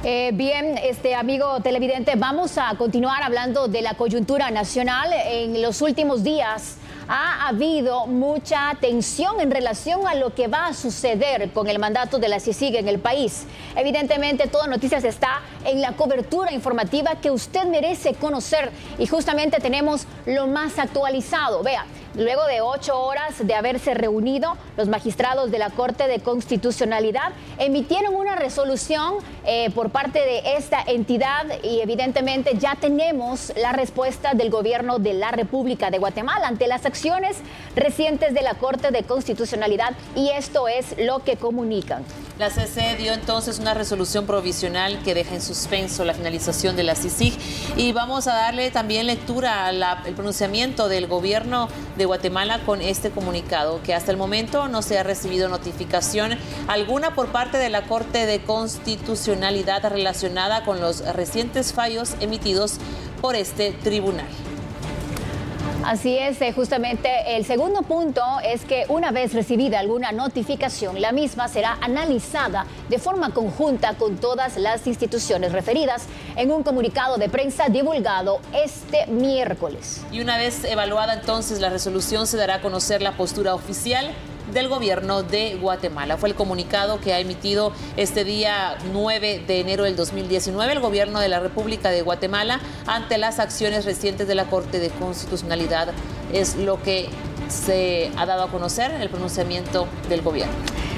Bien, amigo televidente, vamos a continuar hablando de la coyuntura nacional. En los últimos días ha habido mucha tensión en relación a lo que va a suceder con el mandato de la CICIG en el país. Evidentemente, Todo Noticias está en la cobertura informativa que usted merece conocer y justamente tenemos lo más actualizado. Vea, luego de 8 horas de haberse reunido, los magistrados de la Corte de Constitucionalidad emitieron una resolución por parte de esta entidad y evidentemente ya tenemos la respuesta del gobierno de la República de Guatemala ante las acciones recientes de la Corte de Constitucionalidad, y esto es lo que comunican. La CC dio entonces una resolución provisional que deja en suspenso la finalización de la CICIG, y vamos a darle también lectura al pronunciamiento del gobierno de Guatemala con este comunicado, que hasta el momento no se ha recibido notificación alguna por parte de la Corte de Constitucionalidad relacionada con los recientes fallos emitidos por este tribunal. Así es, justamente el segundo punto es que una vez recibida alguna notificación, la misma será analizada de forma conjunta con todas las instituciones referidas en un comunicado de prensa divulgado este miércoles. Y una vez evaluada entonces la resolución, se dará a conocer la postura oficial del gobierno de Guatemala. Fue el comunicado que ha emitido este día 9 de enero del 2019 el gobierno de la República de Guatemala ante las acciones recientes de la Corte de Constitucionalidad. Es lo que se ha dado a conocer en el pronunciamiento del gobierno.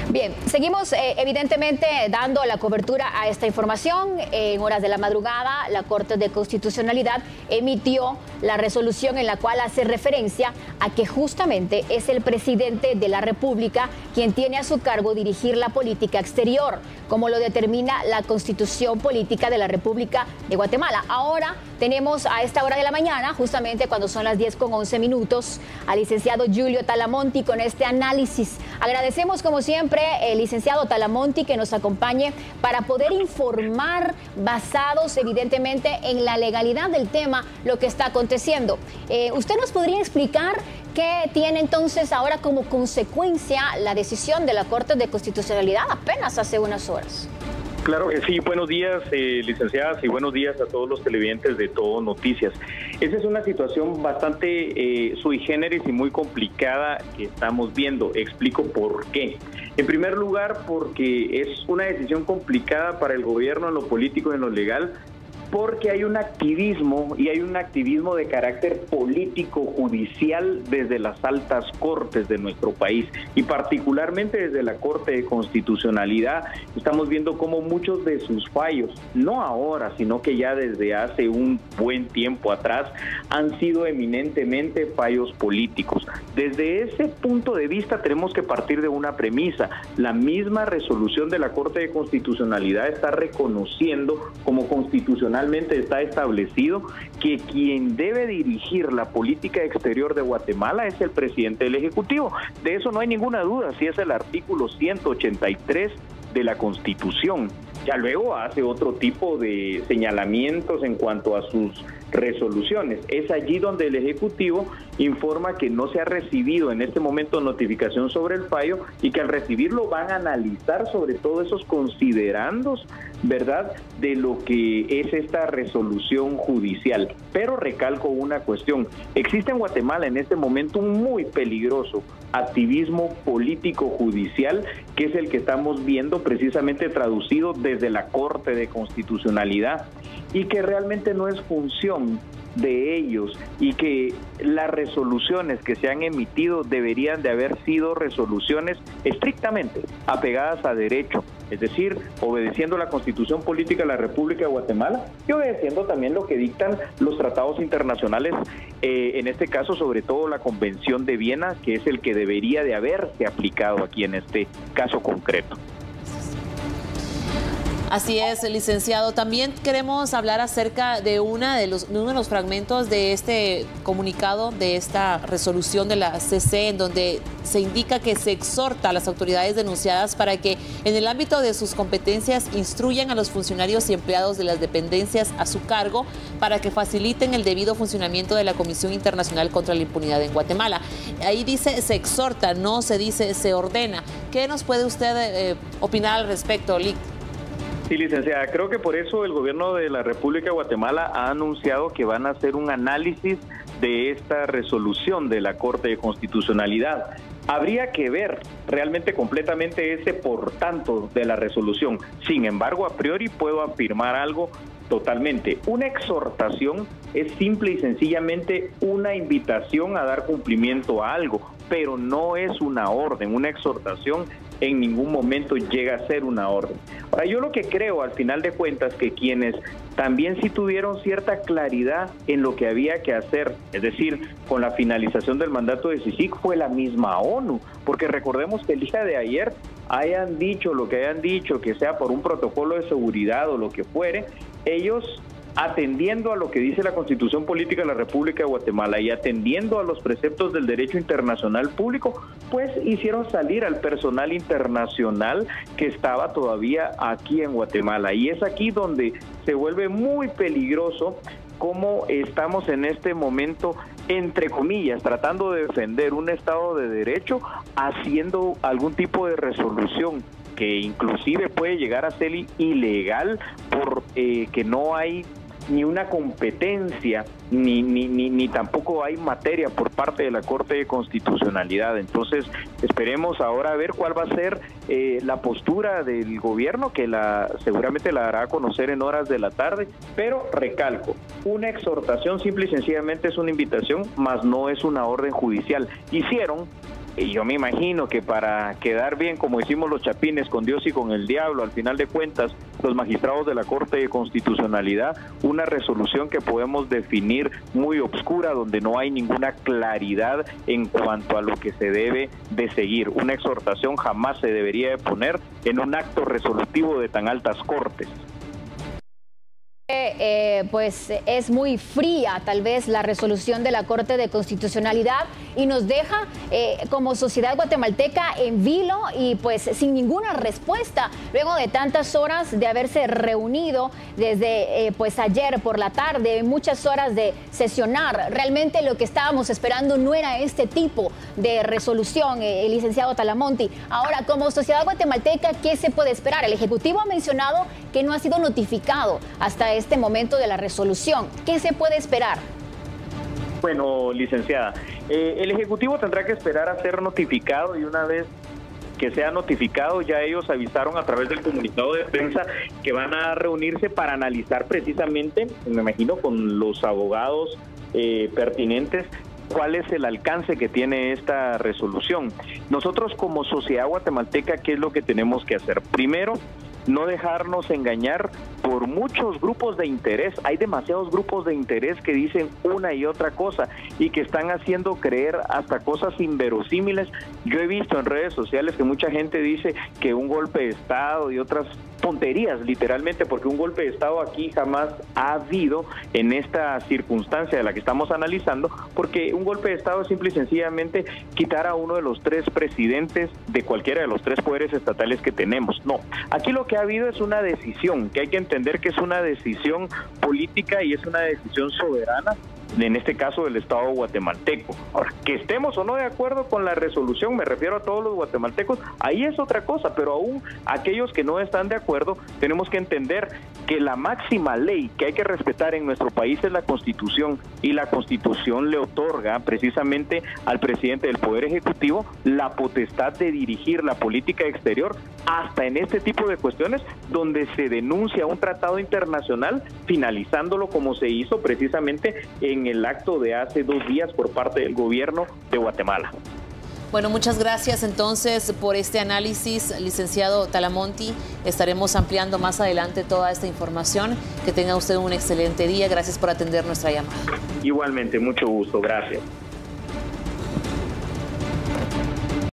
Bien, seguimos evidentemente dando la cobertura a esta información. En horas de la madrugada, la Corte de Constitucionalidad emitió la resolución en la cual hace referencia a que justamente es el presidente de la República quien tiene a su cargo dirigir la política exterior, como lo determina la Constitución Política de la República de Guatemala. Ahora tenemos a esta hora de la mañana, justamente cuando son las 10:11, al licenciado Julio Talamonti con este análisis. Agradecemos como siempre el licenciado Talamonti que nos acompañe para poder informar basados evidentemente en la legalidad del tema lo que está aconteciendo. ¿Usted nos podría explicar qué tiene entonces ahora como consecuencia la decisión de la Corte de Constitucionalidad apenas hace unas horas? Claro que sí, buenos días licenciadas, y buenos días a todos los televidentes de Todo Noticias. Esa es una situación bastante sui generis y muy complicada que estamos viendo. Explico por qué. En primer lugar, porque es una decisión complicada para el gobierno en lo político y en lo legal, porque hay un activismo, y hay un activismo de carácter político judicial desde las altas cortes de nuestro país, y particularmente desde la Corte de Constitucionalidad. Estamos viendo cómo muchos de sus fallos, no ahora, sino que ya desde hace un buen tiempo atrás, han sido eminentemente fallos políticos. Desde ese punto de vista tenemos que partir de una premisa. La misma resolución de la Corte de Constitucionalidad está reconociendo como constitucional está establecido que quien debe dirigir la política exterior de Guatemala es el presidente del Ejecutivo. De eso no hay ninguna duda, si es el artículo 183 de la Constitución. Ya luego hace otro tipo de señalamientos en cuanto a sus resoluciones. Es allí donde el Ejecutivo informa que no se ha recibido en este momento notificación sobre el fallo, y que al recibirlo van a analizar sobre todo esos considerandos, ¿verdad?, de lo que es esta resolución judicial. Pero recalco una cuestión: existe en Guatemala en este momento un muy peligroso activismo político judicial, que es el que estamos viendo precisamente traducido desde la Corte de Constitucionalidad, y que realmente no es función de ellos, y que las resoluciones que se han emitido deberían de haber sido resoluciones estrictamente apegadas a derecho, es decir, obedeciendo la Constitución Política de la República de Guatemala y obedeciendo también lo que dictan los tratados internacionales, en este caso sobre todo la Convención de Viena, que es el que debería de haberse aplicado aquí en este caso concreto. Así es, licenciado. También queremos hablar acerca de uno de los fragmentos de este comunicado, de esta resolución de la CC, en donde se indica que se exhorta a las autoridades denunciadas para que en el ámbito de sus competencias instruyan a los funcionarios y empleados de las dependencias a su cargo para que faciliten el debido funcionamiento de la Comisión Internacional contra la Impunidad en Guatemala. Ahí dice se exhorta, no se dice se ordena. ¿Qué nos puede usted opinar al respecto, Lic? Sí, licenciada, creo que por eso el gobierno de la República de Guatemala ha anunciado que van a hacer un análisis de esta resolución de la Corte de Constitucionalidad. Habría que ver realmente completamente ese por tanto de la resolución. Sin embargo, a priori puedo afirmar algo totalmente. Una exhortación es simple y sencillamente una invitación a dar cumplimiento a algo, pero no es una orden. Una exhortación en ningún momento llega a ser una orden. Ahora, yo lo que creo, al final de cuentas, que quienes también sí tuvieron cierta claridad en lo que había que hacer, es decir, con la finalización del mandato de CICIG, fue la misma ONU, porque recordemos que el día de ayer hayan dicho lo que hayan dicho, que sea por un protocolo de seguridad o lo que fuere, ellos, atendiendo a lo que dice la Constitución Política de la República de Guatemala y atendiendo a los preceptos del derecho internacional público, pues hicieron salir al personal internacional que estaba todavía aquí en Guatemala. Y es aquí donde se vuelve muy peligroso cómo estamos en este momento, entre comillas, tratando de defender un Estado de Derecho, haciendo algún tipo de resolución que inclusive puede llegar a ser ilegal por que no hay ni una competencia, ni tampoco hay materia por parte de la Corte de Constitucionalidad. Entonces, esperemos ahora a ver cuál va a ser la postura del gobierno, que seguramente la dará a conocer en horas de la tarde, pero recalco, una exhortación simple y sencillamente es una invitación, mas no es una orden judicial. Y yo me imagino que para quedar bien, como decimos los chapines, con Dios y con el diablo, al final de cuentas, los magistrados de la Corte de Constitucionalidad, una resolución que podemos definir muy obscura, donde no hay ninguna claridad en cuanto a lo que se debe de seguir. Una exhortación jamás se debería de poner en un acto resolutivo de tan altas cortes. Pues es muy fría tal vez la resolución de la Corte de Constitucionalidad y nos deja como sociedad guatemalteca en vilo y pues sin ninguna respuesta luego de tantas horas de haberse reunido desde pues ayer por la tarde, muchas horas de sesionar. Realmente lo que estábamos esperando no era este tipo de resolución, el licenciado Talamonti. Ahora, como sociedad guatemalteca, ¿qué se puede esperar? El Ejecutivo ha mencionado que no ha sido notificado hasta este momento de la resolución. ¿Qué se puede esperar? Bueno, licenciada, el Ejecutivo tendrá que esperar a ser notificado y una vez que sea notificado, ya ellos avisaron a través del comunicado de prensa que van a reunirse para analizar precisamente, me imagino con los abogados pertinentes, cuál es el alcance que tiene esta resolución. Nosotros como sociedad guatemalteca, ¿qué es lo que tenemos que hacer? Primero, no dejarnos engañar por muchos grupos de interés. Hay demasiados grupos de interés que dicen una y otra cosa y que están haciendo creer hasta cosas inverosímiles. Yo he visto en redes sociales que mucha gente dice que un golpe de Estado y otras tonterías, literalmente, porque un golpe de Estado aquí jamás ha habido en esta circunstancia de la que estamos analizando, porque un golpe de Estado es simple y sencillamente quitar a uno de los tres presidentes de cualquiera de los tres poderes estatales que tenemos. No, aquí lo que ha habido es una decisión, que hay que entender que es una decisión política y es una decisión soberana, en este caso del Estado guatemalteco. Ahora, que estemos o no de acuerdo con la resolución, me refiero a todos los guatemaltecos, ahí es otra cosa, pero aún aquellos que no están de acuerdo, tenemos que entender que la máxima ley que hay que respetar en nuestro país es la Constitución, y la Constitución le otorga precisamente al presidente del Poder Ejecutivo la potestad de dirigir la política exterior hasta en este tipo de cuestiones donde se denuncia un tratado internacional, finalizándolo como se hizo precisamente en el acto de hace 2 días por parte del gobierno de Guatemala. Bueno, muchas gracias entonces por este análisis, licenciado Talamonti. Estaremos ampliando más adelante toda esta información. Que tenga usted un excelente día. Gracias por atender nuestra llamada. Igualmente, mucho gusto. Gracias.